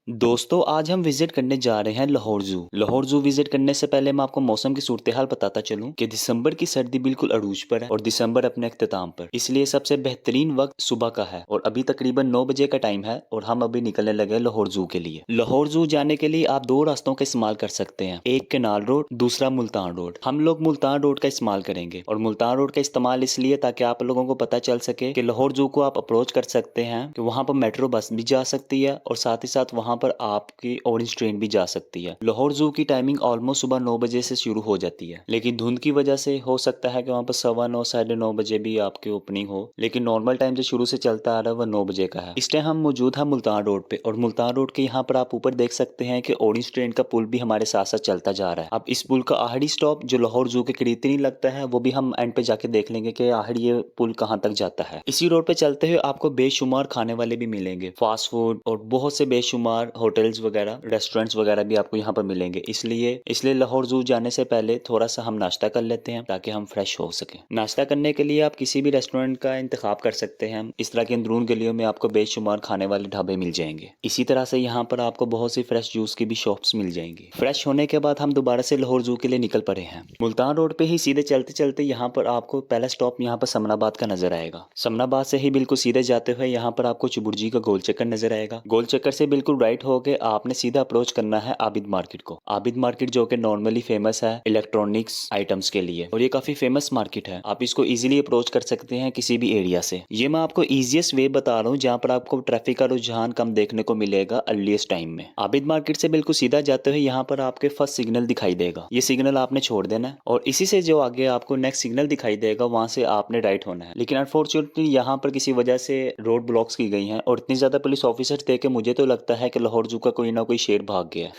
दोस्तों आज हम विजिट करने जा रहे हैं लाहौर जू। लाहौर जू विजिट करने से पहले मैं आपको मौसम की सूरत हाल बताता चलूं कि दिसंबर की सर्दी बिल्कुल अरूज पर है और दिसंबर अपने अख्ताम पर, इसलिए सबसे बेहतरीन वक्त सुबह का है और अभी तकरीबन 9 बजे का टाइम है और हम अभी निकलने लगे लाहौर जू के लिए। लाहौर जू जाने के लिए आप दो रास्तों का इस्तेमाल कर सकते हैं, एक केनाल रोड, दूसरा मुल्तान रोड। हम लोग मुल्तान रोड का इस्तेमाल करेंगे और मुल्तान रोड का इस्तेमाल इसलिए ताकि आप लोगों को पता चल सके कि लाहौर जू को आप अप्रोच कर सकते हैं कि वहां पर मेट्रो बस भी जा सकती है और साथ ही साथ वहां पर आपकी ऑरेंज ट्रेन भी जा सकती है। लाहौर जू की टाइमिंग ऑलमोस्ट सुबह 9 बजे से शुरू हो जाती है, लेकिन धुंध की वजह से हो सकता है कि वहां पर 9:15 9:30 बजे भी आपकी ओपनिंग हो, लेकिन नॉर्मल टाइम से शुरू से चलता आ रहा है वह 9 बजे का है। इस टाइम हम मौजूद है मुल्तान रोड पे और मुल्तान रोड के यहाँ पर आप ऊपर देख सकते हैं कि ऑरेंज ट्रेन का पुल भी हमारे साथ साथ चलता जा रहा है। अब इस पुल का आखिरी स्टॉप जो लाहौर जू के करीब नहीं लगता है वो भी हम एंड पे जाके देख लेंगे कि आखिर ये पुल कहाँ तक जाता है। इसी रोड पे चलते हुए आपको बेशुमार खाने वाले भी मिलेंगे, फास्ट फूड और बहुत से बेशुमार होटल्स वगैरह, रेस्टोरेंट्स वगैरह भी आपको यहाँ पर मिलेंगे। इसलिए लाहौर जू जाने से पहले थोड़ा सा हम नाश्ता कर लेते हैं ताकि हम फ्रेश हो सके। नाश्ता करने के लिए आप किसी भी रेस्टोरेंट का इंतखाब कर सकते हैं। इस तरह के अंदरून गलियों में आपको बेशुमार खाने वाले ढाबे मिल जाएंगे। इसी तरह से यहाँ पर आपको बहुत सी फ्रेश जूस की भी शॉप्स मिल जाएंगी। फ्रेश होने के बाद हम दोबारा से लाहौर जू के लिए निकल पड़े हैं। मुल्तान रोड पे ही सीधे चलते चलते यहाँ पर आपको पहला स्टॉप यहाँ पर समनाबाद का नजर आएगा। समनाबाद से ही बिल्कुल सीधे जाते हुए यहाँ पर आपको चुबुर्जी का गोल चक्कर नजर आएगा। गोल चक्कर से बिल्कुल राइट होके आपने सीधा अप्रोच करना है आबिद मार्केट को। आबिद मार्केट जो कि नॉर्मली फेमस है इलेक्ट्रॉनिक्स आइटम्स के लिए और ये काफी फेमस मार्केट है। आप इसको इजीली अप्रोच कर सकते हैं किसी भी एरिया से। ये मैं आपको इजीएस्ट वे बता रहा हूँ जहाँ पर आपको ट्रैफिक का रुझान कम देखने को मिलेगा अर्लीस्ट टाइम में। आबिद मार्केट से बिल्कुल सीधा जाते हुए यहाँ पर आपके फर्स्ट सिग्नल दिखाई देगा, ये सिग्नल आपने छोड़ देना है और इसी से जो आगे आपको नेक्स्ट सिग्नल दिखाई देगा वहां से आपने राइट होना है। लेकिन अनफॉर्चुनेटली यहाँ पर किसी वजह से रोड ब्लॉक्स की गई हैं और इतनी ज्यादा पुलिस ऑफिसर थे कि मुझे तो लगता है कि लाहौर जू का कोई ना कोई शेर भाग गया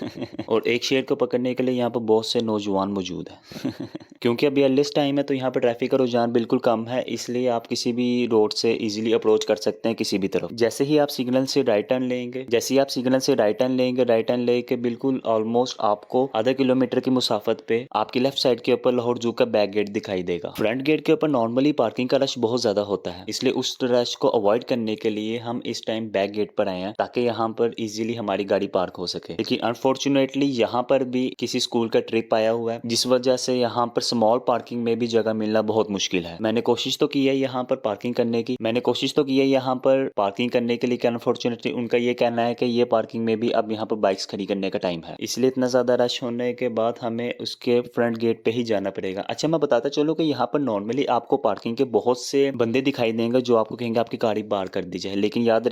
और एक शेर को पकड़ने के लिए यहाँ पर बहुत से नौजवान मौजूद हैं क्योंकि अभी अर्लीस्ट टाइम है तो यहाँ पर ट्रैफिक का रुझान बिल्कुल कम है, इसलिए आप किसी भी रोड से इजीली अप्रोच कर सकते हैं किसी भी तरफ। जैसे ही आप सिग्नल से राइट टर्न लेंगे, राइट टर्न लेके बिल्कुल ऑलमोस्ट आपको आधा किलोमीटर की मुसाफत पे आपकी लेफ्ट साइड के ऊपर लाहौर जू का बैक गेट दिखाई देगा। फ्रंट गेट के ऊपर नॉर्मली पार्किंग का रश बहुत ज्यादा होता है, इसलिए उस रश को अवॉइड करने के लिए हम इस टाइम बैक गेट पर आए हैं ताकि यहाँ पर इजीली हमारी गाड़ी पार्क हो सके। लेकिन अनफॉर्चुनेटली यहाँ पर भी किसी स्कूल का ट्रिप आया हुआ है जिस वजह से यहाँ पर स्मॉल पार्किंग में भी जगह मिलना बहुत मुश्किल है। मैंने कोशिश तो की है यहाँ पर पार्किंग करने की, लेकिन अनफॉर्चुनेटली उनका ये कहना है कि ये पार्किंग में भी अब यहाँ पर बाइक्स खड़ी करने का टाइम है, इसलिए इतना ज्यादा रश होने के बाद हमें उसके फ्रंट गेट पे ही जाना पड़ेगा। अच्छा मैं बताता चलूं कि यहाँ पर नॉर्मली आपको पार्किंग के बहुत से बंदे दिखाई देंगे जो आपको कहेंगे आपकी गाड़ी बाहर कर दी जाए, लेकिन याद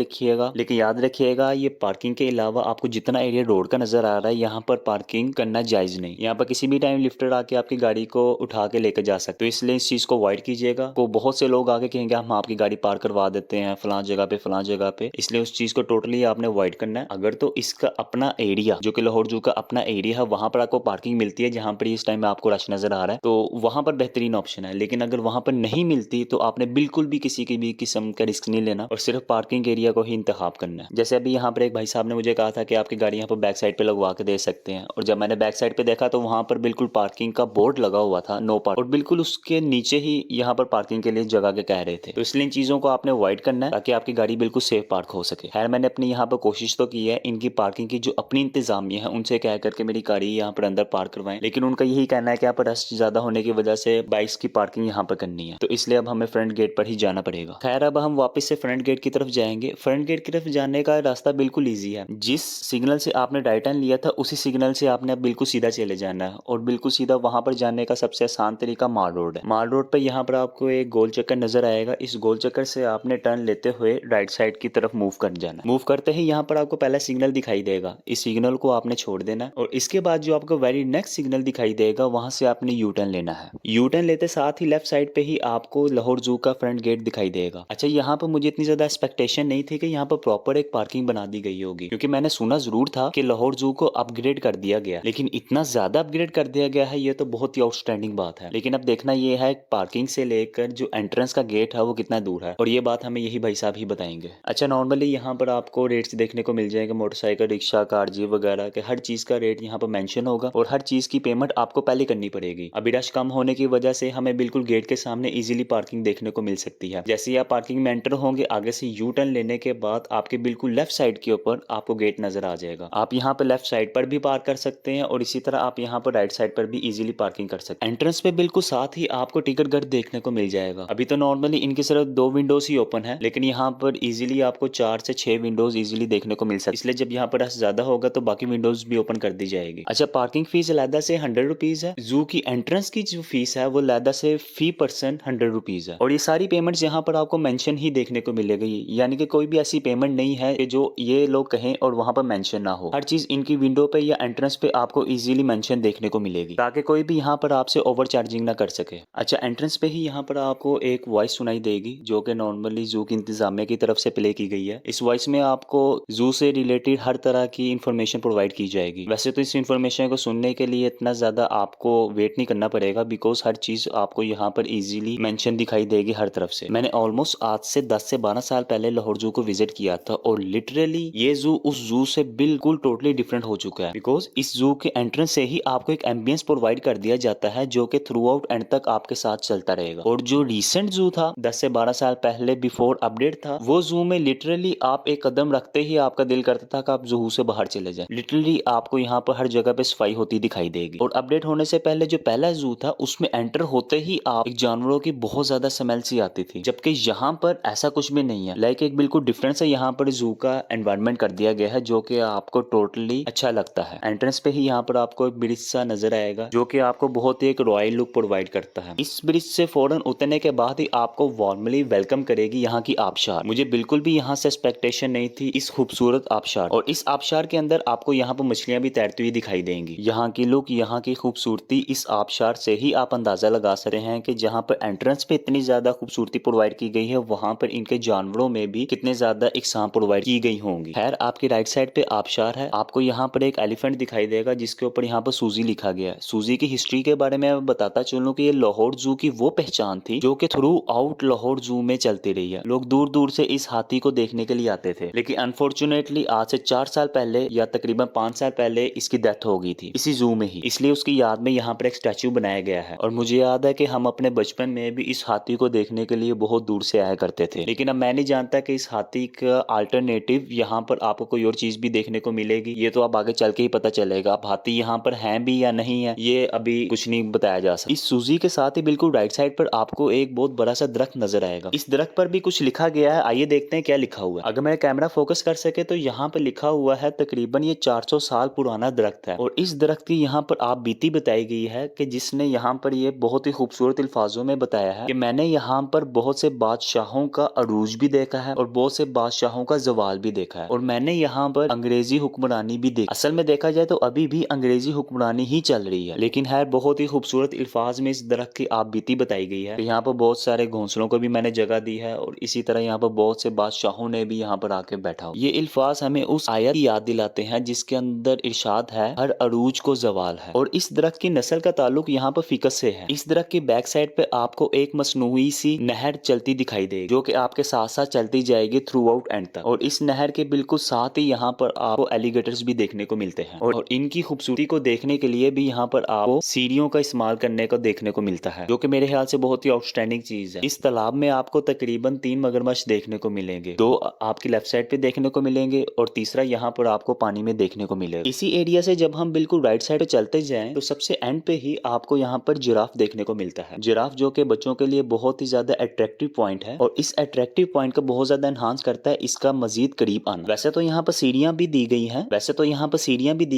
रखिएगा ये पार्किंग के अलावा आपको जितना एरिया रोड का नजर आ रहा है यहाँ पर पार्किंग करना जायज नहीं। यहाँ पर किसी भी टाइम लिफ्टर आके आपकी गाड़ी को उठा के लेकर जा सकते हो, इसलिए इस चीज को अवॉइड कीजिएगा। तो बहुत से लोग आके कहेंगे हम आपकी गाड़ी पार्क करवा देते हैं फलां जगह पे, इसलिए उस चीज को टोटली आपने अवॉइड करना है। अगर तो इसका अपना एरिया जो कि लाहौर जू का अपना एरिया है वहां पर आपको पार्किंग मिलती है जहां पर इस टाइम में आपको रश नजर आ रहा है तो वहां पर बेहतरीन ऑप्शन है, लेकिन अगर वहां पर नहीं मिलती तो आपने बिल्कुल भी किसी की भी किस्म का रिस्क नहीं लेना और सिर्फ पार्किंग एरिया को ही इंतखाब करना है। जैसे अभी यहाँ पर एक भाई साहब ने मुझे कहा था कि आपकी गाड़ी यहाँ पर बैक साइड पे लगवा के दे सकते हैं, और जब मैंने बैक साइड पे देखा तो वहां पर बिल्कुल पार्किंग का बोर्ड लगा हुआ था, नो पार्क, और बिल्कुल उसके नीचे ही यहाँ पर पार्किंग के लिए जगह के कह रहे थे। तो इसलिए इन चीजों को आपने अवॉइड करना है ताकि आपकी गाड़ी बिल्कुल सेफ पार्क हो सके। खैर मैंने अपनी यहाँ पर कोशिश तो की है, इनकी पार्किंग की जो अपनी इंतजामिया है उनसे कह करके मेरी गाड़ी यहाँ पर अंदर पार्क करवाएं, लेकिन उनका यही कहना है कि यहाँ पर रश ज्यादा होने की वजह से बाइक्स की पार्किंग यहाँ पर करनी है, तो इसलिए अब हमें फ्रंट गेट पर ही जाना पड़ेगा। खैर अब हम वापस से फ्रंट गेट की तरफ जाएंगे। फ्रंट गेट की तरफ जाने का रास्ता बिल्कुल ईजी है, जिस सिग्नल से आपने राइट टर्न लिया था उसी सिग्नल से आपने अब बिल्कुल सीधा चले जाना है और बिल्कुल सीधा वहां पर जाने का सबसे आसान तरीका माल रोड है। माल रोड पर यहाँ पर आपको एक गोल चक्कर नजर आएगा, इस गोल चक्कर से आपने टर्न लेते हुए राइट साइड की तरफ मूव कर जाना। मूव करते ही यहाँ पर आपको पहला सिग्नल दिखाई देगा, इस सिग्नल को आपने छोड़ देना है और इसके बाद जो आपको वेरी नेक्स्ट सिग्नल दिखाई देगा वहां से आपने यू टर्न लेना है। यू टर्न लेते साथ ही लेफ्ट साइड पे ही आपको लाहौर जू का फ्रंट गेट दिखाई देगा। अच्छा यहाँ पर मुझे इतनी ज्यादा एक्सपेक्टेशन नहीं थी कि यहाँ पर प्रॉपर एक पार्किंग बना दी गई होगी, क्योंकि मैंने सुना जरूर था कि लाहौर जू को अपग्रेड कर दिया गया, लेकिन इतना ज्यादा अपग्रेड कर दिया गया है ये तो बहुत ही आउटस्टैंडिंग आउटस्टैंडिंग बात है। लेकिन अब देखना ये है पार्किंग से लेकर जो एंट्रेंस का गेट है वो कितना दूर है, और ये बात हमें यही भाई साहब ही बताएंगे। अच्छा, नॉर्मली यहाँ पर आपको रेट्स देखने को मिल जाएंगे मोटरसाइकिल, रिक्शा, कार, जीप वगैरह के हर चीज का रेट यहाँ पर मेंशन होगा, और हर चीज की पेमेंट आपको पहले करनी पड़ेगी। अभी रश कम होने की वजह से हमें बिल्कुल गेट के सामने इजीली पार्किंग देखने को मिल सकती है। जैसे ही आप पार्किंग में एंटर होंगे, आगे से यू टर्न लेने के बाद आपके बिल्कुल लेफ्ट साइड के ऊपर आपको गेट नजर आ जाएगा। आप यहाँ पर लेफ्ट साइड पर भी पार्क कर सकते हैं, और इसी तरह आप यहाँ पर राइट साइड पर भी इजीली पार्किंग कर सकते हैं। एंट्रेंस पे बिल्कुल साथ ही आपको टिकट घर देखने को मिल जाएगा। अभी तो नॉर्मली इनकी सिर्फ 2 विंडोज ही ओपन है, लेकिन यहाँ पर इजीली आपको 4 से 6 विंडोज इजीली देखने को मिल सकती है। इसलिए जब यहाँ पर रश ज्यादा होगा तो बाकी विंडोज भी ओपन कर दी जाएगी। अच्छा, पार्किंग फीस अलहदा से 100 रुपीज है। जू की एंट्रेंस की जो फीस है वो अलहदा से फी पर्सन 100 रुपीज है, और ये सारी पेमेंट्स यहाँ पर आपको मेंशन ही देखने को मिलेगी। यानी कि कोई भी ऐसी पेमेंट नहीं है कि जो ये लोग कहें और वहां पर मेंशन ना हो। हर चीज इनकी विंडो पे या एंट्रेंस पे आपको इजीली मेंशन देखने को मिलेगी, ताकि कोई भी यहाँ पर आपसे ओवर चार्जिंग ना कर सके। अच्छा, एंट्रेंस पे ही यहाँ पर आपको एक वॉइस सुनाई देगी, जो कि नॉर्मली जू की इंतजामिया की तरफ से प्ले की गई है। इस वॉइस में आपको जू से रिलेटेड हर तरह की इंफॉर्मेशन प्रोवाइड की जाएगी। वैसे तो इस इंफॉर्मेशन को सुनने के लिए इतना ज्यादा आपको वेट नहीं करना पड़ेगा, बिकॉज हर चीज आपको यहाँ पर इजीली मेंशन दिखाई देगी हर तरफ से। मैंने ऑलमोस्ट आज से 10 से 12 साल पहले लाहौर जू को विजिट किया था, और लिटरली ये जू उस जू से बिल्कुल टोटली डिफरेंट हो चुका है। बिकॉज इस जू के एंट्रेंस से ही आपको एक एम्बियंस प्रोवाइड कर दिया जाता है, जो कि थ्रू आउट एंड तक आपके साथ चलता रहेगा। और जो रिसेंट जू था 10 से 12 साल पहले बिफोर अपडेट था, वो जू में लिटरली आप एक कदम रखते ही आपका दिल करता था कि आप जू से बाहर चले जाएं। लिटरली आपको यहाँ पर हर जगह पे सफाई होती दिखाई देगी। और अपडेट होने से पहले जो पहला जू था उसमें एंटर होते ही आप एक जानवरों की बहुत ज्यादा स्मेल सी आती थी, जबकि यहाँ पर ऐसा कुछ भी नहीं है। लाइक एक बिल्कुल डिफरेंस है यहाँ पर जू का एनवायरनमेंट कर दिया गया है, जो कि आपको टोटली अच्छा लगता है। एंट्रेंस पे ही यहाँ पर आपको एक ब्रिज सा नजर आएगा, जो कि आपको बहुत ही एक रॉयल लुक प्रोवाइड करता है। इस ब्रिज से फौरन उतरने के बाद ही आपको वार्मली वेलकम करेगी यहाँ की आबशार। मुझे बिल्कुल भी यहाँ से एक्सपेक्टेशन नहीं थी इस खूबसूरत आबशार, और इस आबशार के अंदर आपको यहाँ पर मछलियां भी तैरती हुई दिखाई देंगी। यहाँ की लुक, यहाँ की खूबसूरती इस आबशार से ही आप अंदाजा लगा सकते हैं कि जहाँ पर एंट्रेंस पे इतनी ज्यादा खूबसूरती प्रोवाइड की गई है, वहाँ पर इनके जानवरों में भी कितने ज्यादा इकसाम प्रोवाइड की गई होंगी। खैर, आपकी राइट साइड पे आबशार है, आपको यहाँ पर एक एलिफेंट दिखाई देगा जिसके ऊपर यहाँ पर सूजी लिखा गया है। सूजी की हिस्ट्री के बारे में बताता चलूं कि ये लाहौर जू की वो पहचान थी जो कि थ्रू आउट लाहौर जू में चलती रही है। लोग दूर दूर से इस हाथी को देखने के लिए आते थे, लेकिन अनफॉर्चुनेटली आज से 4 साल पहले या तकरीबन 5 साल पहले इसकी डेथ हो गई थी इसी जू में ही। इसलिए उसकी याद में यहाँ पर एक स्टैचू बनाया गया है। और मुझे याद है कि हम अपने बचपन में भी इस हाथी को देखने के लिए बहुत दूर से आया करते थे, लेकिन अब मैं नहीं जानता कि इस हाथी का अल्टरनेटिव यहाँ पर आपको कोई और चीज भी देखने को मिलेगी। ये तो अब आगे चल के ही पता चलेगा। अब हाथी यहाँ पर हैं भी या नहीं है, ये अभी कुछ नहीं बताया जा सकता। इस सूजी के साथ ही बिल्कुल राइट साइड पर आपको एक बहुत बड़ा सा दरख्त नजर आएगा। इस दरख्त पर भी कुछ लिखा गया है, आइए देखते हैं क्या लिखा हुआ है। अगर मेरा कैमरा फोकस कर सके तो यहाँ पर लिखा हुआ है तकरीबन ये 400 साल पुराना दरख्त है, और इस दरख्त की यहाँ पर आप बीती बताई गई है कि जिसने यहाँ पर ये बहुत ही खूबसूरत अल्फाजों में बताया है कि मैंने यहाँ पर बहुत से बादशाहों का अरूज भी देखा है और बहुत से बादशाहों का जवाल भी देखा है, और मैंने यहाँ पर अंग्रेजी हुक्मरानी भी देखी। असल में देखा जाए तो अभी भी अंग्रेजी हुक्मरानी ही चल रही है, लेकिन है बहुत ही खूबसूरत अल्फाज में इस दरख्त की आप बीती बताई गई है। यहाँ पर बहुत सारे घोंसलों को भी मैंने जगह दी है, और इसी तरह यहाँ पर बहुत से बादशाहों ने भी यहाँ पर आके बैठा हो। ये अल्फाज हमें उस आयत की याद दिलाते हैं जिसके अंदर इरशाद है हर अरूज को जवाल है। और इस दरख्त की नस्ल का ताल्लुक यहाँ पर फिकस से है। इस दरख्त की बैक साइड पे आपको एक मसनूई सी नहर चलती दिखाई देगी, जो कि आपके साथ साथ चलती जाएगी थ्रू आउट एंड तक। और इस नहर के बिल्कुल साथ ही यहाँ पर आपको एलिगेटर्स भी देखने को मिलते हैं, और इनकी खूबसूरती को देखने के लिए भी यहाँ पर आपको सीढ़ियों का इस्तेमाल करने को देखने को मिलता है, जो कि मेरे ख्याल से बहुत ही आउटस्टैंडिंग चीज है। इस तालाब में आपको तकरीबन 3 मगरमच्छ देखने को मिलेंगे, 2 आपकी लेफ्ट साइड पे देखने को मिलेंगे और तीसरा यहाँ पर आपको पानी में देखने को मिलेगा। इसी एरिया से जब हम बिल्कुल राइट साइड पे चलते जाएं तो सबसे एंड पे ही आपको यहाँ पर जिराफ देखने को मिलता है। जिराफ जो कि बच्चों के लिए बहुत ही ज्यादा अट्रैक्टिव पॉइंट है, और इस अट्रैक्टिव पॉइंट को बहुत ज्यादा एनहांस करता है इसका मजीद करीब आना। वैसे तो यहाँ पर सीढ़ियां भी दी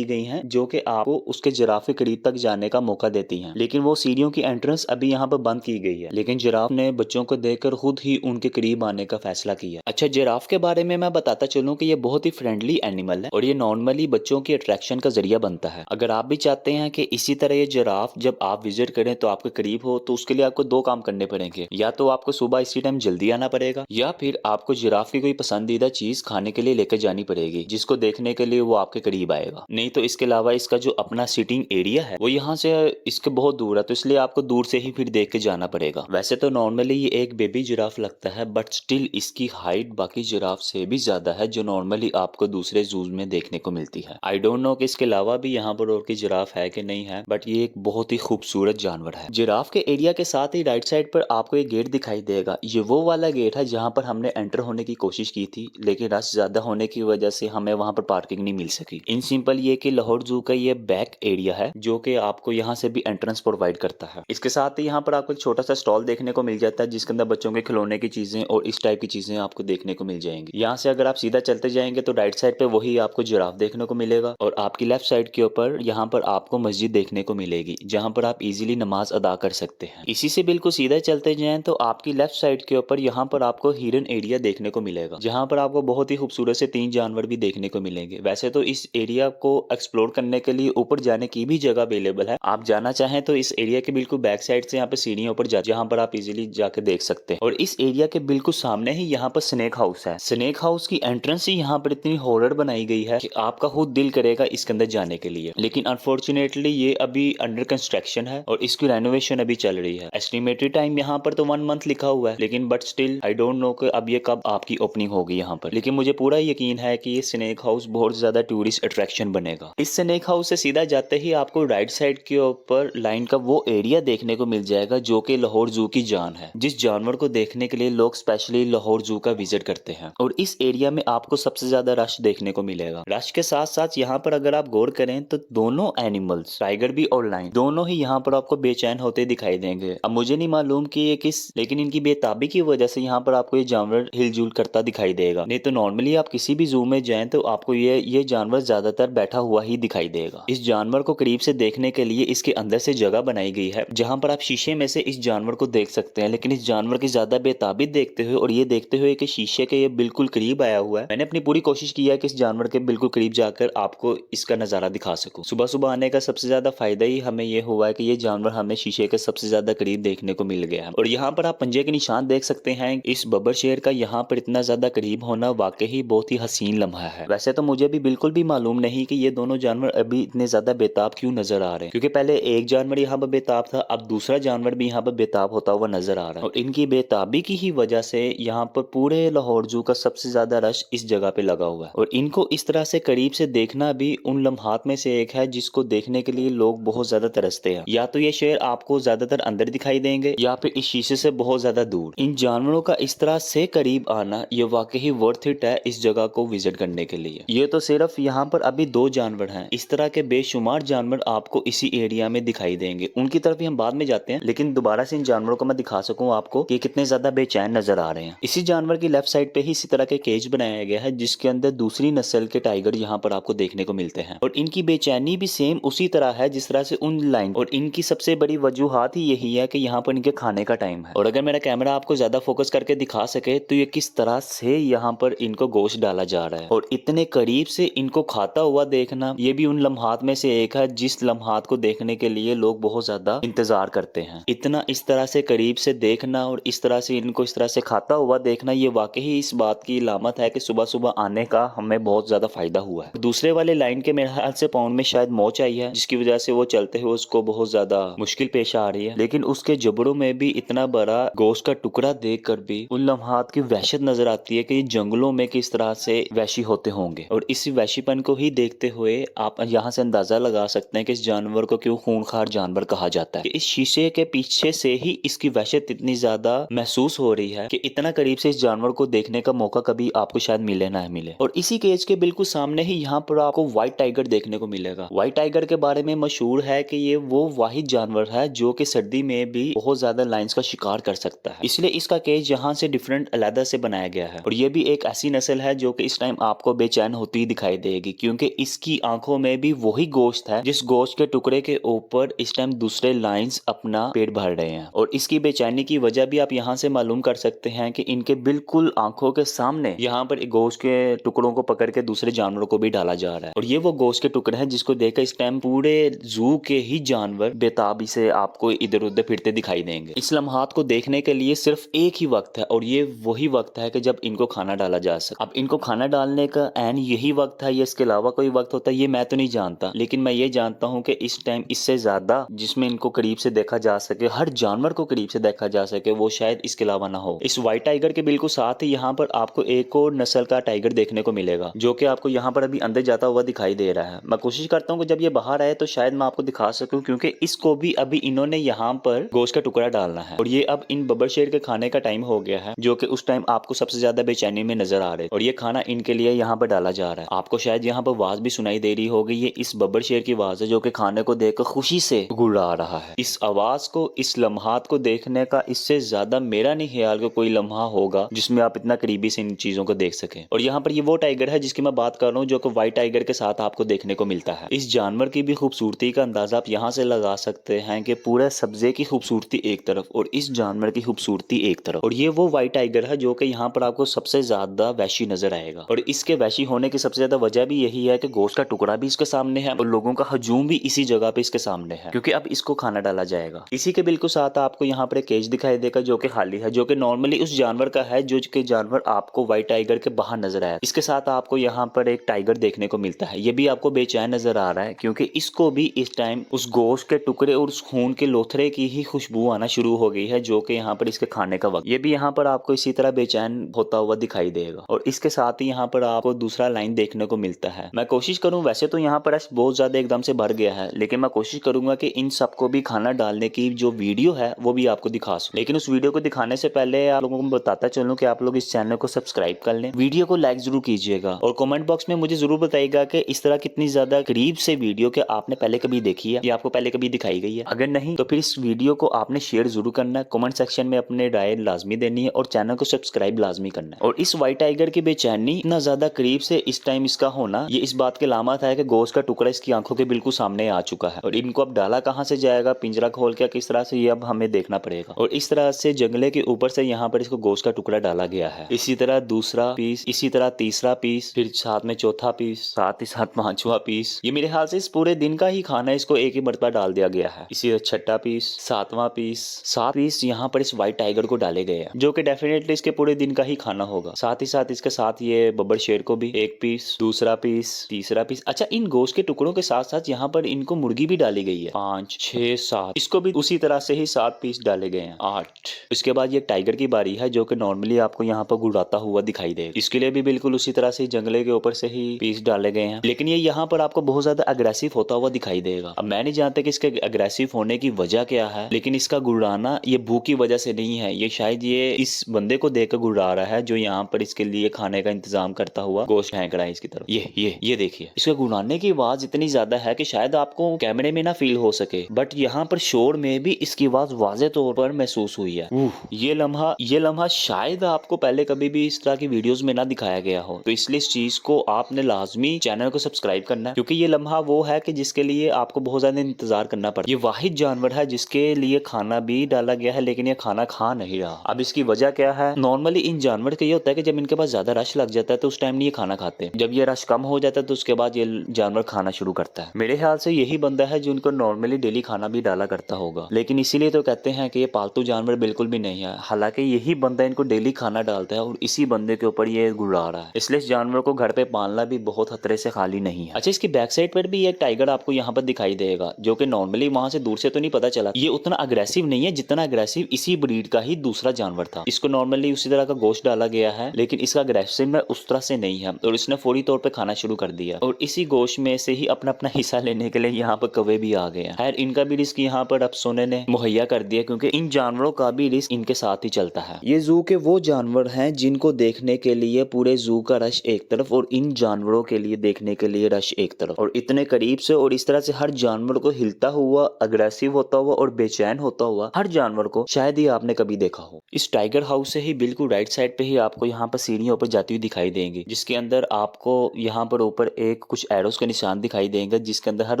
गई हैं, जो कि आपको उसके जिराफ के करीब तक जाने का मौका देती हैं, लेकिन वो सीढ़ियों की एंट्रेंस अभी यहाँ पर बंद की गई है। लेकिन जिराफ ने बच्चों को देखकर खुद ही उनके करीब आने का फैसला किया। अच्छा, जिराफ के बारे में मैं बताता चलूं कि ये बहुत ही फ्रेंडली एनिमल है, और ये नॉर्मली बच्चों की अट्रैक्शन का जरिया बनता है। अगर आप भी चाहते हैं कि इसी तरह ये जिराफ जब आप विजिट करें तो आपके करीब हो, तो उसके लिए आपको 2 काम करने पड़ेंगे। या तो आपको सुबह इसी टाइम जल्दी आना पड़ेगा, या फिर आपको जिराफ की कोई पसंदीदा चीज खाने के लिए लेकर जानी पड़ेगी, जिसको देखने के लिए वो आपके करीब आएगा। नहीं तो इसके अलावा इसका जो अपना सिटिंग एरिया है वो यहाँ से इसके बहुत दूर है, तो इसलिए आपको दूर से ही फिर देख के जाना पड़ेगा। वैसे तो नॉर्मली ये एक बेबी जिराफ लगता है, बट स्टिल इसकी हाइट बाकी जिराफ से भी ज्यादा है जो नॉर्मली आपको दूसरे जूज में देखने को मिलती है। आई डोंट नो कि इसके अलावा भी यहाँ पर और की जिराफ है कि नहीं है, बट ये एक बहुत ही खूबसूरत जानवर है। जिराफ के एरिया के साथ ही राइट साइड पर आपको एक गेट दिखाई देगा। ये वो वाला गेट है जहाँ पर हमने एंटर होने की कोशिश की थी, लेकिन रश ज्यादा होने की वजह से हमें वहां पर पार्किंग नहीं मिल सकी। इन सिंपल ये कि लाहौर जू का ये बैक एरिया है जो कि आपको यहाँ से भी एंट्रेंस प्रोवाइड करता है। इसके साथ ही यहाँ पर आपको एक छोटा सा स्टॉल देखने को मिल जाता है जिसके अंदर बच्चों के खिलौने की चीजें और इस टाइप की चीजें आपको देखने को मिल जाएंगी। यहाँ से अगर आप सीधा चलते जाएंगे तो राइट साइड पे वही आपको जिराफ देखने को मिलेगा और आपकी लेफ्ट साइड के ऊपर यहाँ पर आपको मस्जिद देखने को मिलेगी जहाँ पर आप इजीली नमाज अदा कर सकते हैं। इसी से बिल्कुल सीधा चलते जाएं तो आपकी लेफ्ट साइड के ऊपर यहाँ पर आपको हिरन एरिया देखने को मिलेगा जहाँ पर आपको बहुत ही खूबसूरत से 3 जानवर भी देखने को मिलेंगे। वैसे तो इस एरिया को एक्सप्लोर करने के लिए ऊपर जाने की भी जगह अवेलेबल है। आप जाना चाहें तो इस एरिया के बिल्कुल बैक साइड से यहाँ पे सीढ़ियों पर जहाँ पर आप इजीली जाके देख सकते हैं। और इस एरिया के बिल्कुल सामने ही यहाँ पर स्नेक हाउस है। स्नेक हाउस की एंट्रेंस ही यहाँ पर इतनी हॉरर बनाई गई है कि आपका खुद दिल करेगा इसके अंदर जाने के लिए, लेकिन अनफॉर्चुनेटली ये अभी अंडर कंस्ट्रक्शन है और इसकी रेनोवेशन अभी चल रही है। एस्टिमेटेड टाइम यहाँ पर तो 1 मंथ लिखा हुआ है, लेकिन but still I don't know कि अब ये कब आपकी ओपनिंग होगी यहाँ पर। लेकिन मुझे पूरा यकीन है कि ये स्नेक हाउस बहुत ज्यादा टूरिस्ट अट्रैक्शन बनेगा। इस स्नेक हाउस से सीधा जाते ही आपको राइट साइड के ऊपर लाइन का वो एरिया देखने को मिल जाएगा जो कि लाहौर जू की जान है, जिस जानवर को देखने के लिए लोग स्पेशली लाहौर जू का विजिट करते हैं। और इस एरिया में आपको सबसे ज्यादा रश देखने को मिलेगा। रश के साथ साथ यहाँ पर अगर आप गौर करें तो दोनों एनिमल्स, टाइगर भी और लायन, दोनों ही यहाँ पर आपको बेचैन होते दिखाई देंगे। अब मुझे नहीं मालूम कि ये किस, लेकिन इनकी बेताबी की वजह से यहाँ पर आपको ये जानवर हिलजुल करता दिखाई देगा। नहीं तो नॉर्मली आप किसी भी जू में जाएं तो आपको ये जानवर ज्यादातर बैठा हुआ ही दिखाई देगा। इस जानवर को करीब से देखने के लिए इसके अंदर से जगह बनाई गई है जहाँ पर आप शीशे में से इस जानवर को देख सकते हैं, लेकिन इस जानवर की ज्यादा बेताबी देखते हुए और ये देखते हुए कि शीशे के ये बिल्कुल करीब आया हुआ है, मैंने अपनी पूरी कोशिश की है कि इस जानवर के बिल्कुल करीब जाकर आपको इसका नजारा दिखा सकूं। सुबह सुबह आने का सबसे ज्यादा फायदा ही हमें ये हुआ है कि ये जानवर हमें शीशे के सबसे ज्यादा करीब देखने को मिल गया है। और यहाँ पर आप पंजे के निशान देख सकते हैं। इस बब्बर शेर का यहाँ पर इतना ज्यादा करीब होना वाकई बहुत ही हसीन लम्हा है। वैसे तो मुझे भी बिल्कुल भी मालूम नहीं कि ये दोनों जानवर अभी इतने ज्यादा बेताब क्यों नजर आ रहे हैं, क्योंकि पहले एक जानवर यहाँ पर बेताब था, अब दूसरा जानवर भी यहाँ पर बेताब होता हुआ नजर आ रहा है। और इनकी बेताबी की ही वजह से यहाँ पर पूरे लाहौर जू का सबसे ज्यादा रश इस जगह पे लगा हुआ है। और इनको इस तरह से करीब से देखना भी उन लम्हात में से एक है जिसको देखने के लिए लोग बहुत ज्यादा तरसते हैं। या तो ये शेर आपको ज्यादातर अंदर दिखाई देंगे या फिर इस शीशे से बहुत ज्यादा दूर। इन जानवरों का इस तरह से करीब आना ये वाकई वर्थ इट है इस जगह को विजिट करने के लिए। ये तो सिर्फ यहाँ पर अभी 2 जानवर हैं, इस तरह के बेशुमार जानवर आपको इसी एरिया में दिखाई देंगे। उनकी तरफ भी हम बाद में जाते हैं, लेकिन दोबारा से इन जानवरों को मैं दिखा सकूं आपको कि कितने ज्यादा बेचैन नजर आ रहे हैं। इसी जानवर की लेफ्ट साइड पे ही इसी तरह के केज बनाया गया है जिसके अंदर दूसरी नस्ल के टाइगर यहाँ पर आपको देखने को मिलते हैं। और इनकी बेचैनी भी सेम उसी तरह है जिस तरह से उन लाइन। और इनकी सबसे बड़ी वजूहात ही यही है कि यहाँ पर इनके खाने का टाइम है। और अगर मेरा कैमरा आपको ज्यादा फोकस करके दिखा सके तो ये किस तरह से यहाँ पर इनको गोश्त डाला जा रहा है और इतने करीब से इनको खाता हुआ देखना, ये भी उन लम्हात में से एक है जिस लम्हात को देखने के लिए लोग बहुत ज्यादा इंतजार करते हैं। इतना इस तरह से करीब से देखना और इस तरह से इनको इस तरह से खाता हुआ देखना, ये वाकई इस बात की इलामत है कि सुबह सुबह आने का हमें बहुत ज्यादा फायदा हुआ है। दूसरे वाले लाइन के मेरे ख्याल से पाउंड में शायद मोच आई है जिसकी वजह से वो चलते हुए उसको बहुत ज्यादा मुश्किल पेश आ रही है, लेकिन उसके जबड़ों में भी इतना बड़ा गोश्त का टुकड़ा देख कर भी उन लम्हात की वहशत नजर आती है कि ये जंगलों में किस तरह से वहशी होते होंगे। और इसी वहशीपन को ही देखते हुए आप यहाँ से अंदाजा लगा सकते हैं कि इस जानवर को क्यों खूंखार जानवर कहा जाता है। कि इस शीशे के पीछे से ही इसकी वहशत इतनी ज्यादा महसूस हो रही है कि इतना करीब से इस जानवर को देखने का मौका कभी आपको शायद मिले ना मिले। और इसी केज के बिल्कुल सामने ही यहाँ पर आपको व्हाइट टाइगर देखने को मिलेगा। व्हाइट टाइगर के बारे में मशहूर है कि ये वो वाहिद जानवर है जो कि सर्दी में भी बहुत ज्यादा लाइंस का शिकार कर सकता है, इसलिए इसका केज यहाँ से डिफरेंट अलग से बनाया गया है। और ये भी एक ऐसी नस्ल है जो कि इस टाइम आपको बेचैन होती दिखाई देगी क्योंकि इसकी आंखों में भी वही गोश्त है जिस गोश्त के टुकड़े के ऊपर इस टाइम दूसरे लाइंस अपना पेट भर रहे हैं। और इसकी बेचैनी की वजह भी आप यहाँ से मालूम कर सकते हैं कि इनके बिल्कुल आंखों के सामने यहाँ पर गोश्त के टुकड़ों को पकड़ के दूसरे जानवरों को भी डाला जा रहा है। और ये वो गोश्त के टुकड़े हैं जिसको देखकर इस टाइम पूरे जू के ही जानवर बेताबी से आपको इधर उधर फिरते दिखाई देंगे। इस लम्हात को देखने के लिए सिर्फ एक ही वक्त है और ये वही वक्त है कि जब इनको खाना डाला जा सके। अब इनको खाना डालने का एन यही वक्त है या इसके अलावा कोई वक्त होता है ये मैं तो नहीं जानता, लेकिन मैं ये जानता हूँ कि इस टाइम इससे ज्यादा जिसमें इनको करीब से देखा जा सके, हर जानवर को करीब से देखा जा सके, वो शायद इसके अलावा ना हो। इस व्हाइट टाइगर के बिल्कुल साथ ही यहाँ पर आपको एक और नस्ल का टाइगर देखने को मिलेगा, जो कि आपको यहाँ पर अभी अंदर जाता हुआ दिखाई दे रहा है। मैं कोशिश करता हूँ कि जब ये बाहर आए तो शायद मैं आपको दिखा सकूं, क्योंकि इसको भी अभी इन्होंने यहाँ पर गोश्त का टुकड़ा डालना है और ये अब इन बब्बर शेर के खाने का टाइम हो गया है, जो कि उस टाइम आपको सबसे ज्यादा बेचैनी में नजर आ रहे और ये खाना इनके लिए यहाँ पर डाला जा रहा है। आपको शायद यहाँ पर आवाज भी सुनाई दे रही होगी, ये इस बब्बर शेर की आवाज है जो कि खाने को देखकर खुशी से गुर्रा रहा है। इस आवाज को, इस लम्हात को देखने का इससे ज्यादा मेरा नहीं ख्याल कि कोई लम्हा होगा जिसमें आप इतना करीबी से इन चीजों को देख सकें। और यहाँ पर ये वो टाइगर है जिसकी मैं बात कर रहा हूँ, जो कि व्हाइट टाइगर के साथ आपको देखने को मिलता है। इस जानवर की भी खूबसूरती का अंदाजा आप यहाँ से लगा सकते हैं कि पूरे सब्जे की खूबसूरती एक तरफ और इस जानवर की खूबसूरती एक तरफ। और ये वो व्हाइट टाइगर है जो कि यहाँ पर आपको सबसे ज्यादा वैशी नजर आएगा। और इसके वैशी होने की सबसे ज्यादा वजह भी यही है कि गोश्त का टुकड़ा भी इसके सामने है और लोगों का हजूम भी इसी जगह पे इसके सामने है, क्योंकि अब इसको खाना डाला जाएगा। इसी के बिल्कुल साथ आपको यहाँ पर एक केज दिखाई देगा जो कि खाली है, जो कि नॉर्मली उस जानवर का है जो कि जानवर आपको व्हाइट टाइगर के बाहर नजर आया। इसके साथ आपको यहाँ पर एक टाइगर देखने को मिलता है। ये भी आपको बेचैन नजर आ रहा है, क्योंकि इसको भी इस टाइम उस गोश्त के टुकड़े और उस खून के लोथरे की ही खुशबू आना शुरू हो गई है, जो कि यहाँ पर इसके खाने का वक्त। ये भी यहाँ पर आपको इसी तरह बेचैन होता हुआ दिखाई देगा। और इसके साथ ही यहाँ पर आपको दूसरा लाइन देखने को मिलता है। मैं कोशिश करूँ, वैसे तो यहाँ पर बहुत ज्यादा एकदम से भर गया है, लेकिन मैं कोशिश करूंगा कि इन सबको भी खाना डालने की जो वीडियो है वो भी आपको दिखा सकूं। लेकिन उस वीडियो को दिखाने से पहले आप लोगों को बताता चलूं कि आप लोग इस चैनल को सब्सक्राइब कर लें, वीडियो को लाइक जरूर कीजिएगा और कमेंट बॉक्स में मुझे जरूर बताइएगा कि इस तरह कितनी ज्यादा करीब से वीडियो के आपने पहले कभी देखी है या आपको पहले कभी दिखाई गई है। अगर नहीं तो फिर इस वीडियो को आपने शेयर जरूर करना है, कमेंट सेक्शन में अपने राय लाजमी देनी है और चैनल को सब्सक्राइब लाजमी करना है। और इस व्हाइट टाइगर की बेचैनी इतना ज्यादा करीब से इस टाइम इसका होना, ये इस बात के लामत है कि गोश्त का टुकड़ा इसकी आंखों के बिल्कुल सामने आ चुका है। और इनको अब डाला कहाँ से जाएगा, पिंजरा खोल के किस तरह से, ये अब हमें देखना पड़ेगा। और इस तरह से जंगले के ऊपर से यहाँ पर इसको गोश्त का टुकड़ा डाला गया है। इसी तरह दूसरा पीस, इसी तरह तीसरा पीस, फिर साथ में चौथा पीस, साथ ही साथ पांचवा पीस। ये मेरे ख्याल से इस पूरे दिन का ही खाना इसको एक ही मरतबा डाल दिया गया है। इसी तरह छठा पीस, सातवां पीस, 7 पीस यहाँ पर इस व्हाइट टाइगर को डाले गए हैं, जो कि डेफिनेटली इसके पूरे दिन का ही खाना होगा। साथ ही साथ इसके साथ ये बब्बर शेर को भी एक पीस, दूसरा पीस, तीसरा पीस। अच्छा, इन गोश्त के टुकड़ों के साथ साथ यहाँ पर इनको मुर्गी भी डाली गई है, 5, 6, 7। इसको भी उसी तरह से ही 7 पीस डाले गए हैं, 8। इसके बाद ये टाइगर की बारी है, जो कि नॉर्मली आपको यहाँ पर गुड़ाता हुआ दिखाई देगा। इसके लिए भी बिल्कुल उसी तरह से जंगले के ऊपर से ही पीस डाले गए हैं, लेकिन ये यहाँ पर आपको बहुत ज्यादा अग्रेसिव होता हुआ दिखाई देगा। अब मैं नहीं जानता कि इसके अग्रेसिव होने की वजह क्या है, लेकिन इसका गुड़ाना ये भूख की वजह से नहीं है, ये शायद ये इस बंदे को देख कर गुड़ा रहा है जो यहाँ पर इसके लिए खाने का इंतजाम करता हुआ गोश्त फेंक रहा है इसकी तरफ। ये देखिए, इसके गुड़ाने की आवाज इतनी ज्यादा है कि शायद आपको कैमरे में ना फील हो सके, बट यहाँ पर शोर में भी इसकी आवाज वाज़े तौर पर महसूस हुई है। ये लम्हा शायद आपको पहले कभी भी इस तरह की वीडियोस में ना दिखाया गया हो, तो इसलिए इस चीज को आपने लाजमी चैनल को सब्सक्राइब करना है, क्योंकि ये लम्हा वो है कि जिसके लिए आपको बहुत ज्यादा इंतजार करना पड़ा। ये वाहिद जानवर है जिसके लिए खाना भी डाला गया है, लेकिन ये खाना खा नहीं रहा। अब इसकी वजह क्या है? नॉर्मली इन जानवर का ये होता है कि जब इनके पास ज्यादा रश लग जाता है तो उस टाइम नहीं ये खाना खाते, जब ये रश कम हो जाता है तो उसके बाद ये जानवर खाना शुरू करता है। मेरे ख्याल से यही बंदा है जो इनको नॉर्मली डेली खाना भी डाला करता होगा, लेकिन इसीलिए तो कहते हैं कि ये पालतू जानवर बिल्कुल भी नहीं है। हालांकि यही बंदा इनको डेली खाना डालता है और इसी बंदे के ऊपर ये गुड़ा रहा है, इसलिए इस जानवर को घर पे पालना भी बहुत खतरे से खाली नहीं है। अच्छा, इसकी बैक साइड पर भी एक टाइगर आपको यहाँ पर दिखाई देगा, जो कि नॉर्मली वहां से दूर से तो नहीं पता चला, ये उतना अग्रेसिव नहीं है जितना अग्रेसिव इसी ब्रीड का ही दूसरा जानवर था। इसको नॉर्मली उसी तरह का गोश्त डाला गया है, लेकिन इसका अग्रेसिव में उस तरह से नहीं है और इसने फौरी तौर पर खाना शुरू कर दिया और इसी गोश्त में से ही अपना अपना हिस्सा लेने के लिए यहाँ पर कौवे भी आ गए हैं। खैर, इनका भी रिस्क यहाँ पर अफसोने ने मुहैया कर दिया, क्योंकि इन जानवरों का भी रिस्क इनके साथ ही चलता है। ये जू के वो जानवर हैं जिनको देखने के लिए पूरे जू का रश एक तरफ और इन जानवरों के लिए देखने के लिए रश एक तरफ, और इतने करीब से और इस तरह से हर जानवर को हिलता हुआ, अग्रेसिव होता हुआ और बेचैन होता हुआ हर जानवर को शायद ही आपने कभी देखा हो। इस टाइगर हाउस से ही बिल्कुल राइट साइड पे ही आपको यहाँ पर सीढ़ियों पर जाती हुई दिखाई देंगी, जिसके अंदर आपको यहाँ पर ऊपर एक कुछ एरोस के निशान दिखाई देंगे, जिसके अंदर हर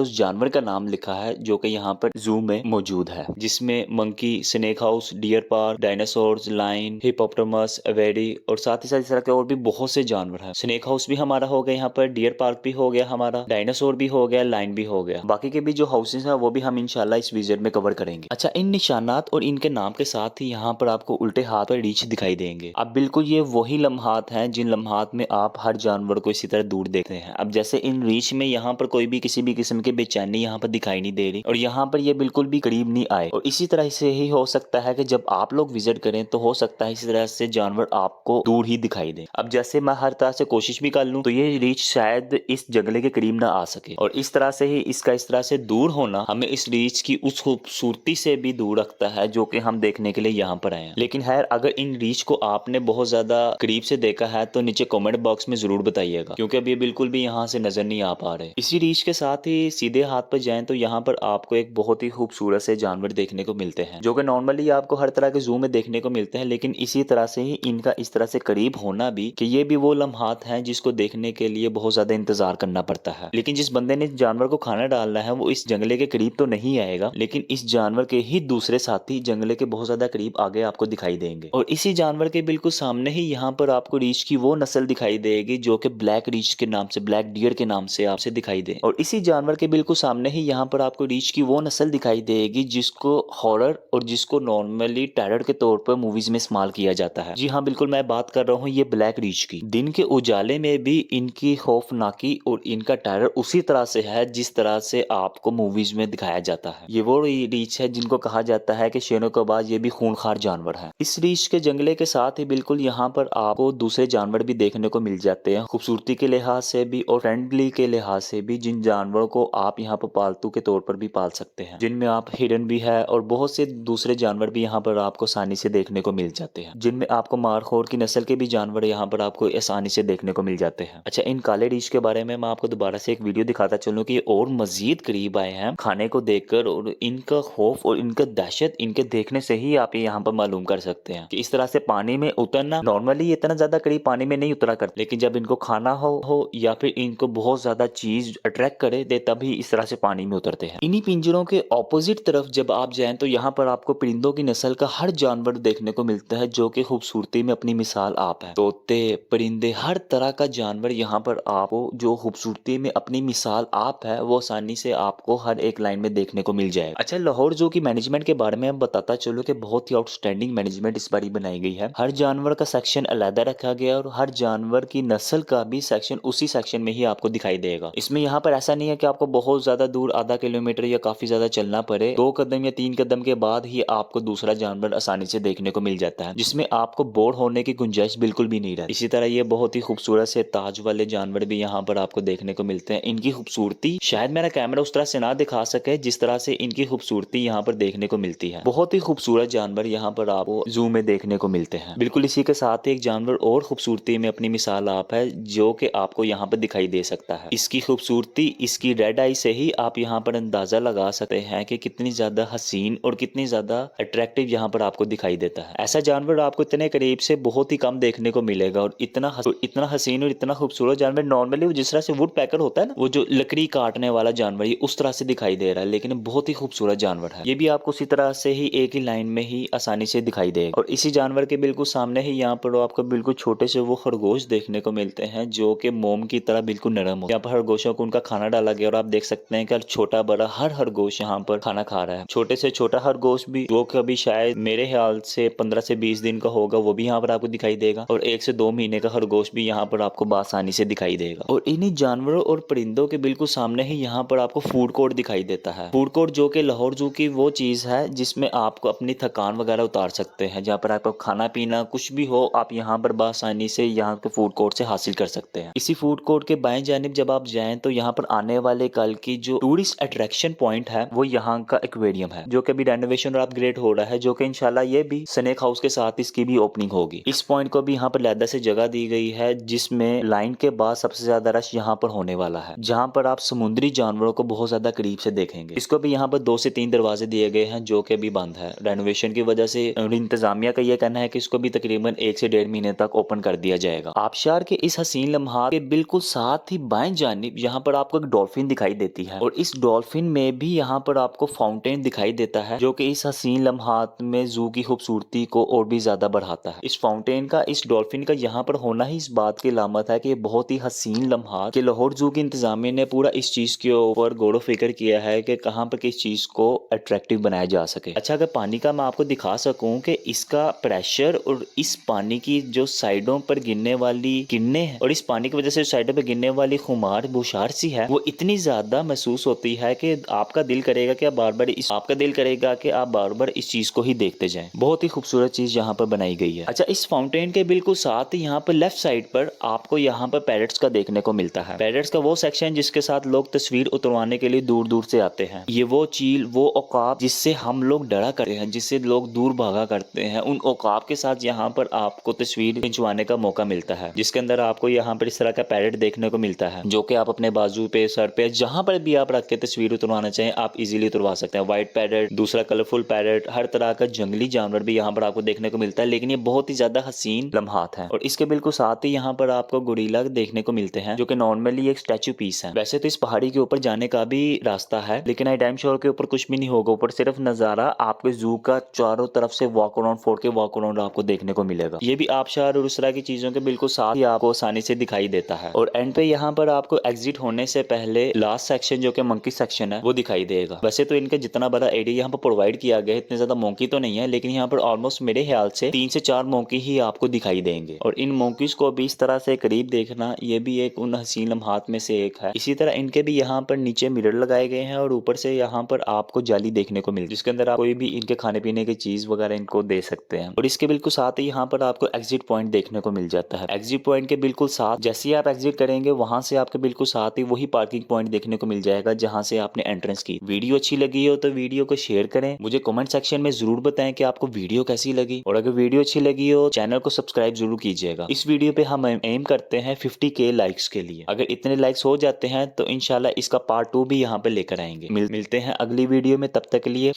उस जानवर का नाम लिखा है जो कि यहाँ पर जू में मौजूद है, जिसमें monkey, snake house, deer park, dinosaurs, lion, hippopotamus, एवेडी और साथ ही साथ इस तरह के और भी बहुत से जानवर हैं। स्नेक हाउस भी हमारा हो गया, यहाँ पर डियर पार्क भी हो गया हमारा, डायनासोर भी हो गया, लाइन भी हो गया। बाकी के भी जो हाउसेस हैं वो भी हम इंशाल्लाह इस विजिट में कवर करेंगे। अच्छा, इन निशानात और इनके नाम के साथ ही यहाँ पर आपको उल्टे हाथ पर रीछ दिखाई देंगे। अब बिल्कुल ये वही लम्हात हैं जिन लम्हात में आप हर जानवर को इसी तरह दूर देखते हैं। अब जैसे इन रीछ में यहाँ पर कोई भी किसी भी किस्म की बेचैनी यहाँ पर दिखाई दिखाई नहीं दे रही और यहाँ पर ये बिल्कुल भी करीब नहीं आए। और इसी तरह से ही हो सकता है कि जब आप लोग विजिट करें तो हो सकता है इसी तरह से जानवर आपको दूर ही दिखाई दे। अब जैसे मैं हर तरह से कोशिश भी कर लूं तो ये रीछ शायद इस जंगले के करीब ना आ सके और इस तरह से ही इसका इस तरह से दूर होना हमें इस रीछ की उस खूबसूरती से भी दूर रखता है जो कि हम देखने के लिए यहाँ पर आए हैं। लेकिन खैर, अगर इन रीछ को आपने बहुत ज्यादा करीब से देखा है तो नीचे कमेंट बॉक्स में जरूर बताइएगा, क्योंकि अब ये बिल्कुल भी यहाँ से नजर नहीं आ पा रहे। इसी रीछ के साथ ही सीधे हाथ पर जाएं तो यहाँ पर आपको एक बहुत ही खूबसूरत से जानवर देखने को मिलते हैं जो कि नॉर्मली आपको हर तरह के जू में देखने को मिलते हैं, लेकिन इसी तरह से ही इनका इस तरह से करीब होना भी कि ये भी वो लम्हात हैं जिसको देखने के लिए बहुत ज्यादा इंतजार करना पड़ता है। लेकिन जिस बंदे ने जानवर को खाना डालना है वो इस जंगले के करीब तो नहीं आएगा, लेकिन इस जानवर के ही दूसरे साथी जंगले के बहुत ज्यादा करीब आगे आपको दिखाई देंगे। और इसी जानवर के बिल्कुल सामने ही यहाँ पर आपको रीछ की वो नस्ल दिखाई देगी जो कि ब्लैक रीछ के नाम से, ब्लैक डियर के नाम से आपसे दिखाई दे। और इसी जानवर के बिल्कुल सामने ही यहाँ पर आपको रीछ की वो नस्ल दिखाई देगी जिसको हॉरर और जिसको नॉर्मली टेरर के तौर पर मूवीज में इस्तेमाल किया जाता है। जी हाँ, बिल्कुल मैं बात कर रहा हूँ ये ब्लैक रीछ की। दिन के उजाले में भी इनकी खौफनाकी और इनका टेरर उसी तरह से है जिस तरह से आपको मूवीज में दिखाया जाता है। ये वो रीछ है जिनको कहा जाता है कि शेरों के बाद ये भी खूंखार जानवर है। इस रीछ के जंगले के साथ ही बिल्कुल यहाँ पर आपको दूसरे जानवर भी देखने को मिल जाते हैं, खूबसूरती के लिहाज से भी और फ्रेंडली के लिहाज से भी, जिन जानवरों को आप यहाँ पर पालतू के तौर पर भी पाल सकते हैं, जिनमें आप हिरन भी है और बहुत से दूसरे जानवर भी यहाँ पर आपको आसानी से देखने को मिल जाते हैं, जिनमें आपको मारखोर की नस्ल के भी जानवर यहाँ पर आपको आसानी से देखने को मिल जाते हैं। अच्छा, इन काले रीछ के बारे में मैं आपको दोबारा से एक वीडियो दिखाता चलूं कि और मजीद करीब आए हैं खाने को देखकर, और इनका खौफ और इनका दहशत इनके देखने से ही आप यहाँ पर मालूम कर सकते हैं कि इस तरह से पानी में उतरना, नॉर्मली इतना ज्यादा करीब पानी में नहीं उतरा करते, लेकिन जब इनको खाना हो या फिर इनको बहुत ज्यादा चीज अट्रैक्ट करे दे तभी इस तरह से पानी में उतरते हैं। इन्हीं पिंजरों के ऑपोजिट तरफ जब आप जाएं तो यहाँ पर आपको परिंदों की नस्ल का हर जानवर देखने को मिलता है जो कि खूबसूरती में अपनी मिसाल आप है। तोते, परिंदे, हर तरह का जानवर यहाँ पर आपको जो खूबसूरती में अपनी मिसाल आप है वो आसानी से आपको हर एक लाइन में देखने को मिल जाएगा। अच्छा, लाहौर जू की मैनेजमेंट के बारे में हम बताता चलो कि बहुत ही आउटस्टैंडिंग मैनेजमेंट इस बारी बनाई गई है। हर जानवर का सेक्शन अलग रखा गया और हर जानवर की नस्ल का भी सेक्शन उसी सेक्शन में ही आपको दिखाई देगा। इसमें यहाँ पर ऐसा नहीं है कि आपको बहुत ज्यादा दूर आधा किलोमीटर या काफी ज्यादा चलना पड़े, 2 कदम या 3 कदम के बाद ही आपको दूसरा जानवर आसानी से देखने को मिल जाता है, जिसमें आपको बोर होने की गुंजाइश बिल्कुल भी नहीं रहती। इसी तरह ये बहुत ही खूबसूरत से ताज वाले जानवर भी यहाँ पर आपको देखने को मिलते हैं। इनकी खूबसूरती शायद मेरा कैमरा उस तरह से ना दिखा सके जिस तरह से इनकी खूबसूरती यहाँ पर देखने को मिलती है। बहुत ही खूबसूरत जानवर यहाँ पर आपको जू में देखने को मिलते हैं। बिल्कुल इसी के साथ एक जानवर और खूबसूरती में अपनी मिसाल आप है जो कि आपको यहाँ पर दिखाई दे सकता है। इसकी खूबसूरती, इसकी रेड आई से ही आप यहाँ पर अंदाजा लगा सकते हैं कि कितनी ज्यादा हसीन और कितनी ज्यादा अट्रैक्टिव यहाँ पर आपको दिखाई देता है। ऐसा जानवर आपको इतने करीब से बहुत ही कम देखने को मिलेगा और इतना हसीन और इतना खूबसूरत जानवर नॉर्मली वो जिस तरह से वुड पैकर होता है ना, वो जो लकड़ी काटने वाला जानवर, ये उस तरह से दिखाई दे रहा है, लेकिन बहुत ही खूबसूरत जानवर है। ये भी आपको उसी तरह से ही एक ही लाइन में ही आसानी से दिखाई देगा। और इसी जानवर के बिल्कुल सामने ही यहाँ पर आपको बिल्कुल छोटे से वो खरगोश देखने को मिलते हैं जो कि मोम की तरह बिल्कुल नरम हो। यहाँ पर खरगोशों को उनका खाना डाला गया और आप देख सकते हैं कि छोटा बड़ा हर खरगोश यहाँ पर खाना खा रहा है। छोटे से छोटा खरगोश भी जो कभी शायद मेरे ख्याल से 15 से 20 दिन का होगा वो भी यहाँ पर आपको दिखाई देगा, और 1 से 2 महीने का खरगोश भी यहाँ पर आपको आसानी से दिखाई देगा। और इन्हीं जानवरों और परिंदों के बिल्कुल सामने ही यहाँ पर आपको फूड कोर्ट दिखाई देता है। फूड कोर्ट जो कि लाहौर जू की वो चीज है जिसमें आपको अपनी थकान वगैरह उतार सकते हैं, जहाँ पर आपको खाना पीना कुछ भी हो आप यहाँ पर आसानी से यहाँ के फूड कोर्ट से हासिल कर सकते हैं। इसी फूड कोर्ट के बाएं जानिब जब आप जाएं तो यहाँ पर आने वाले कल की जो टूरिस्ट अट्रैक्शन पॉइंट है वो यहाँ का एक्वेरियम है जो कि अभी रेनोवेशन और अपग्रेड हो रहा है, जो कि इंशाल्लाह ये भी स्नेक हाउस के साथ इसकी भी ओपनिंग होगी। इस पॉइंट को भी यहाँ पर लहदा से जगह दी गई है जिसमें लाइन के बाद सबसे ज्यादा रश यहाँ पर होने वाला है, जहाँ पर आप समुद्री जानवरों को बहुत ज्यादा करीब से देखेंगे। इसको भी यहाँ पर 2 से 3 दरवाजे दिए गए हैं जो कि अभी बंद है रेनोवेशन की वजह से। इंतजामिया का यह कहना है कि इसको भी तकरीबन 1 से 1.5 महीने तक ओपन कर दिया जाएगा। आबशार के इस हसीन लम्हा के बिल्कुल साथ ही बाएं जानिब यहाँ पर आपको एक डॉल्फिन दिखाई देती है, और इस डॉल्फिन में भी यहाँ पर आपको फाउंटेन दिखाई देता है जो कि इस हसीन लम्हात में जू की खूबसूरती को और भी ज्यादा बढ़ाता है। इस फाउंटेन का, इस डॉल्फिन का यहाँ पर होना ही इस बात की अलामत है कि बहुत ही हसीन लम्हा कि लाहौर जू की इंतजामिया ने पूरा इस चीज के ऊपर गौर फिक्र किया है कि कहाँ पर किस चीज को अट्रैक्टिव बनाया जा सके। अच्छा, अगर पानी का मैं आपको दिखा सकूं कि इसका प्रेशर और इस पानी की जो साइडों पर गिरने वाली किरणें हैं और इस पानी की वजह से साइडों पर गिरने वाली खुमार बुशार सी है वो इतनी ज्यादा महसूस होती है है कि आपका दिल करेगा कि आप बार बार इस चीज को ही देखते जाएं। बहुत ही खूबसूरत चीज यहाँ पर बनाई गई है। अच्छा, इस फाउंटेन के बिल्कुल साथ ही यहाँ पर लेफ्ट साइड पर आपको यहाँ पर पैरट्स का देखने को मिलता है। पैरट्स का वो सेक्शन जिसके साथ लोग तस्वीर उतरवाने के लिए दूर दूर से आते हैं। ये वो चील, वो औकाब जिससे हम लोग डरा करते हैं, जिससे लोग दूर भागा करते हैं, उन औकाब के साथ यहाँ पर आपको तस्वीर खिंचवाने का मौका मिलता है, जिसके अंदर आपको यहाँ पर इस तरह का पैरट देखने को मिलता है, जो कि आप अपने बाजू पे, सर पे, जहां पर भी आप रख के तस्वीर उतरवाना चाहें आप इजीली उतरवा सकते हैं। व्हाइट पैरट, दूसरा कलरफुल पैरट, हर तरह का जंगली जानवर भी यहाँ पर आपको देखने को मिलता है। लेकिन ये बहुत ही ज्यादा हसीन लम्हात है। और इसके बिल्कुल साथ ही यहाँ पर आपको गोरिल्ला देखने को मिलते हैं, जो कि नॉर्मली एक स्टैचू पीस है। वैसे तो इस पहाड़ी के ऊपर जाने का भी रास्ता है, लेकिन आई डैम श्योर के ऊपर कुछ भी नहीं होगा। ऊपर सिर्फ नजारा आपके जू का चारों तरफ से वॉक अराउंड, फोर्ट के वॉक अराउंड आपको देखने को मिलेगा। ये भी आबशार और उस तरह की चीजों के बिल्कुल साथ ही आपको आसानी से दिखाई देता है। और एंड पे यहाँ पर आपको एग्जिट होने से पहले लास्ट सेक्शन जो कि मंकी सेक्शन है वो दिखाई देगा। वैसे तो इनका जितना बड़ा एरिया यहाँ पर प्रोवाइड किया गया है, इतने ज्यादा मोंकी तो नहीं है, लेकिन यहाँ पर ऑलमोस्ट मेरे ख्याल से 3 से 4 मोंकी ही आपको दिखाई देंगे। और इन मोंकीज को भी इस तरह से करीब देखना, ये भी एक उन हसीन लम्हात में से एक है। इसी तरह इनके भी यहाँ पर नीचे मिरर लगाए गए हैं और ऊपर से यहाँ पर आपको जाली देखने को मिलती है, जिसके अंदर आप कोई भी इनके खाने पीने की चीज वगैरह इनको दे सकते हैं। और इसके बिल्कुल साथ ही यहाँ पर आपको एग्जिट पॉइंट देखने को मिल जाता है। एग्जिट पॉइंट के बिल्कुल साथ जैसे ही आप एग्जिट करेंगे, वहां से आपके बिल्कुल साथ ही वही पार्किंग पॉइंट देखने को मिल जाएगा जहां से आपने एंट्रेंस की। वीडियो अच्छी लगी हो तो वीडियो को शेयर करें, मुझे कमेंट सेक्शन में जरूर बताएं कि आपको वीडियो कैसी लगी। और अगर वीडियो अच्छी लगी हो चैनल को सब्सक्राइब जरूर कीजिएगा। इस वीडियो पे हम एम करते हैं 50K लाइक्स के लिए। अगर इतने लाइक्स हो जाते हैं तो इंशाल्लाह इसका पार्ट 2 भी यहाँ पे लेकर आएंगे। मिलते हैं अगली वीडियो में, तब तक के लिए।